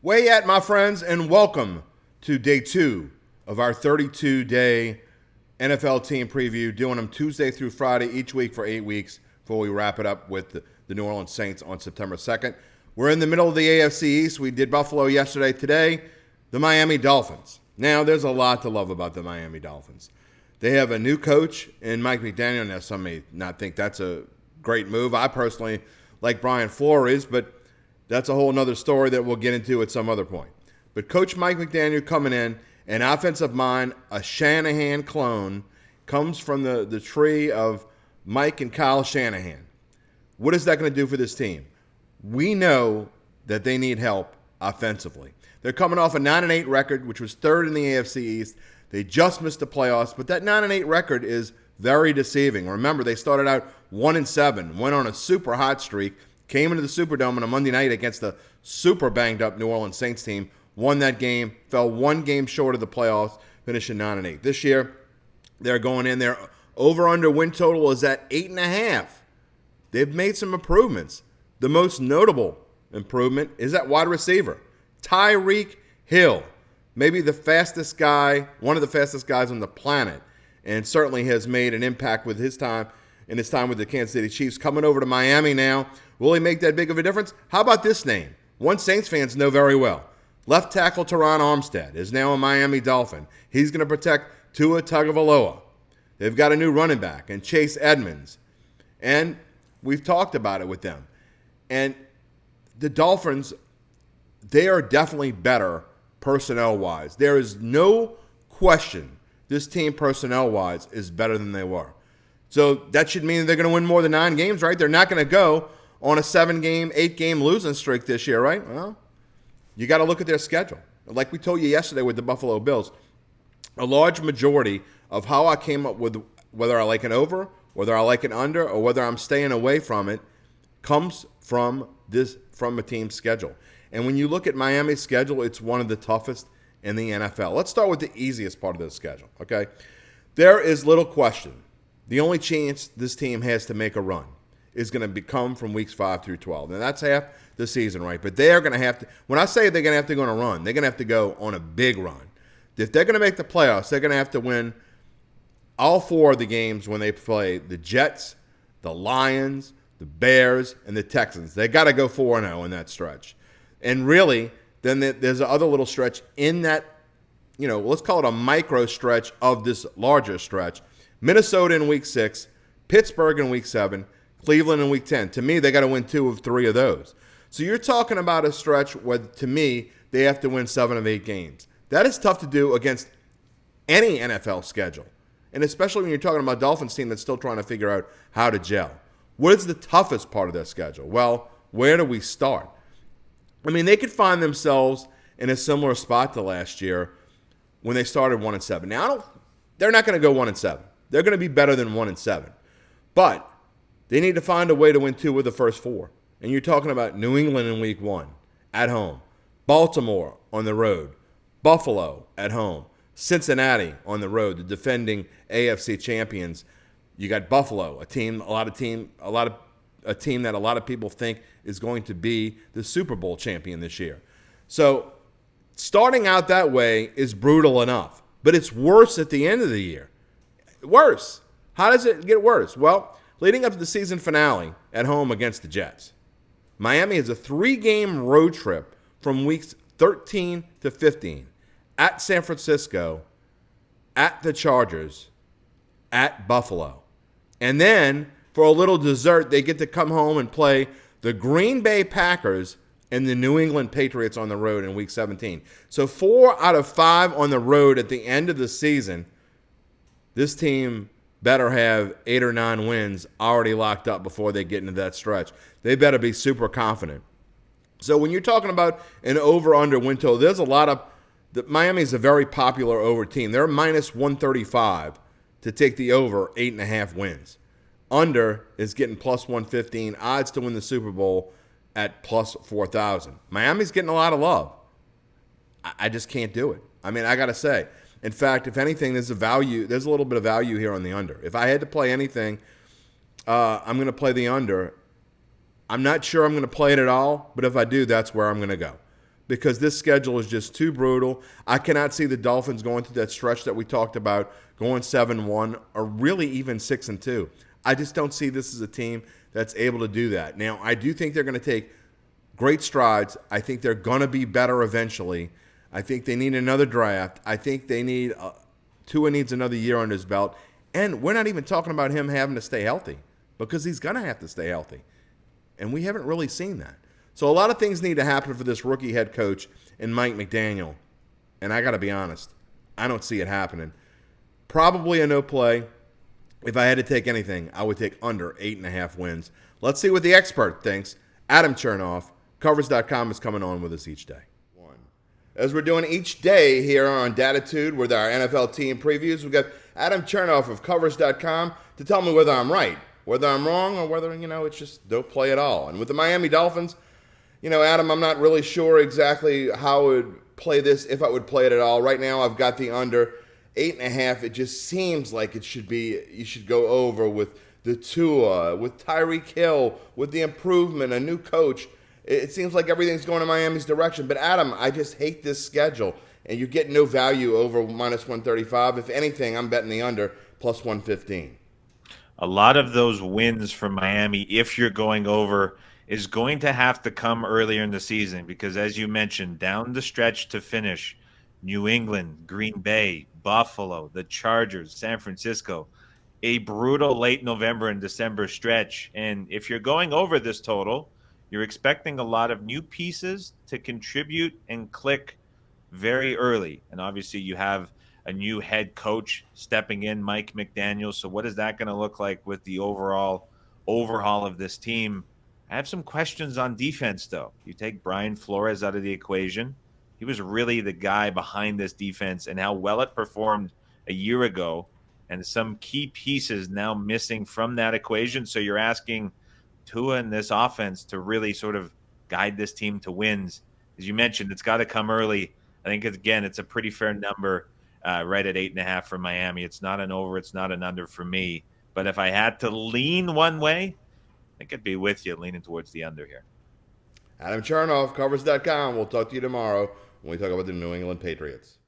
Way at, my friends, and welcome to day 2 of our 32-day NFL team preview, doing them Tuesday through Friday each week for 8 weeks before we wrap it up with the New Orleans Saints on September 2nd. We're in the middle of the AFC East. We did Buffalo yesterday. Today, the Miami Dolphins. Now, there's a lot to love about the Miami Dolphins. They have a new coach in Mike McDaniel. Now, some may not think that's a great move. I personally like Brian Flores, but that's a whole other story that we'll get into at some other point. But Coach Mike McDaniel coming in, an offensive mind, a Shanahan clone, comes from the tree of Mike and Kyle Shanahan. What is that going to do for this team? We know that they need help offensively. They're coming off a 9-8 record, which was third in the AFC East. They just missed the playoffs, but that 9-8 record is very deceiving. Remember, they started out 1-7, went on a super hot streak, came into the Superdome on a Monday night against the super banged-up New Orleans Saints team, won that game, fell one game short of the playoffs, finishing 9-8. This year, they're going in there. Over-under win total is at 8.5. They've made some improvements. The most notable improvement is at wide receiver. Tyreek Hill, maybe the fastest guy, one of the fastest guys on the planet, and certainly has made an impact with his time with the Kansas City Chiefs. Coming over to Miami now. Will he make that big of a difference? How about this name? One Saints fans know very well. Left tackle Teron Armstead is now a Miami Dolphin. He's going to protect Tua Tagovailoa. They've got a new running back and Chase Edmonds. And we've talked about it with them. And the Dolphins, they are definitely better personnel-wise. There is no question this team personnel-wise is better than they were. So that should mean they're going to win more than 9 games, right? They're not going to go on a 7-game, 8-game losing streak this year, right? Well, you got to look at their schedule. Like we told you yesterday with the Buffalo Bills, a large majority of how I came up with whether I like an over, whether I like an under, or whether I'm staying away from it comes from a team's schedule. And when you look at Miami's schedule, it's one of the toughest in the NFL. Let's start with the easiest part of the schedule, okay? There is little question. The only chance this team has to make a run is going to become from weeks 5 through 12. Now, that's half the season, right? But they are going to have to, when I say they're going to have to go on a run, they're going to have to go on a big run. If they're going to make the playoffs, they're going to have to win all 4 of the games when they play the Jets, the Lions, the Bears, and the Texans. They got to go 4-0 in that stretch. And really, then there's another little stretch in that, let's call it a micro stretch of this larger stretch. Minnesota in week 6, Pittsburgh in week 7, Cleveland in week 10. To me, they got to win 2 of 3 of those. So you're talking about a stretch where, to me, they have to win 7 of 8 games. That is tough to do against any NFL schedule. And especially when you're talking about a Dolphins team that's still trying to figure out how to gel. What is the toughest part of their schedule? Well, where do we start? I mean, they could find themselves in a similar spot to last year when they started 1-7. Now, they're not going to go 1-7. They're going to be better than 1-7. But they need to find a way to win 2 of the first 4. And you're talking about New England in week 1 at home, Baltimore on the road, Buffalo at home, Cincinnati on the road, the defending AFC champions. You got Buffalo, a team that a lot of people think is going to be the Super Bowl champion this year. So starting out that way is brutal enough, but it's worse at the end of the year. Worse. How does it get worse? Well, leading up to the season finale at home against the Jets, Miami has a 3-game road trip from weeks 13 to 15 at San Francisco, at the Chargers, at Buffalo. And then, for a little dessert, they get to come home and play the Green Bay Packers and the New England Patriots on the road in week 17. So 4 out of 5 on the road at the end of the season. This team better have 8 or 9 wins already locked up before they get into that stretch. They better be super confident. So when you're talking about an over-under win total, there's a lot of – Miami is a very popular over team. They're minus 135 to take the over 8.5 wins. Under is getting plus 115, odds to win the Super Bowl at plus 4,000. Miami's getting a lot of love. I just can't do it. I mean, I got to say. In fact, if anything, there's a little bit of value here on the under. If I had to play anything, I'm going to play the under. I'm not sure I'm going to play it at all, but if I do, that's where I'm going to go. because this schedule is just too brutal. I cannot see the Dolphins going through that stretch that we talked about, going 7-1 or really even 6-2. I just don't see this as a team that's able to do that. Now, I do think they're going to take great strides. I think they're going to be better eventually. I think they need another draft. I think they need Tua needs another year on his belt. And we're not even talking about him having to stay healthy, because he's going to have to stay healthy. And we haven't really seen that. So a lot of things need to happen for this rookie head coach and Mike McDaniel. And I got to be honest, I don't see it happening. Probably a no play. If I had to take anything, I would take under 8.5 wins. Let's see what the expert thinks. Adam Chernoff, Covers.com, is coming on with us each day. As we're doing each day here on Datitude with our NFL team previews, we've got Adam Chernoff of Covers.com to tell me whether I'm right, whether I'm wrong, or whether, it's just no play at all. And with the Miami Dolphins, Adam, I'm not really sure exactly how I would play this, if I would play it at all. Right now, I've got the under 8.5. It just seems like it should be, you should go over with the Tua, with Tyreek Hill, with the improvement, a new coach. It seems like everything's going in Miami's direction. But, Adam, I just hate this schedule. And you get no value over minus 135. If anything, I'm betting the under plus 115. A lot of those wins from Miami, if you're going over, is going to have to come earlier in the season because, as you mentioned, down the stretch to finish, New England, Green Bay, Buffalo, the Chargers, San Francisco, a brutal late November and December stretch. And if you're going over this total, you're expecting a lot of new pieces to contribute and click very early. And obviously you have a new head coach stepping in, Mike McDaniel. So what is that going to look like with the overall overhaul of this team? I have some questions on defense, though. You take Brian Flores out of the equation. He was really the guy behind this defense and how well it performed a year ago, and some key pieces now missing from that equation. So you're asking Tua and this offense to really sort of guide this team to wins. As you mentioned, it's got to come early. I think, again, it's a pretty fair number right at 8.5 for Miami. It's not an over. It's not an under for me. But if I had to lean one way, I think I'd be with you leaning towards the under here. Adam Chernoff, Covers.com. We'll talk to you tomorrow when we talk about the New England Patriots.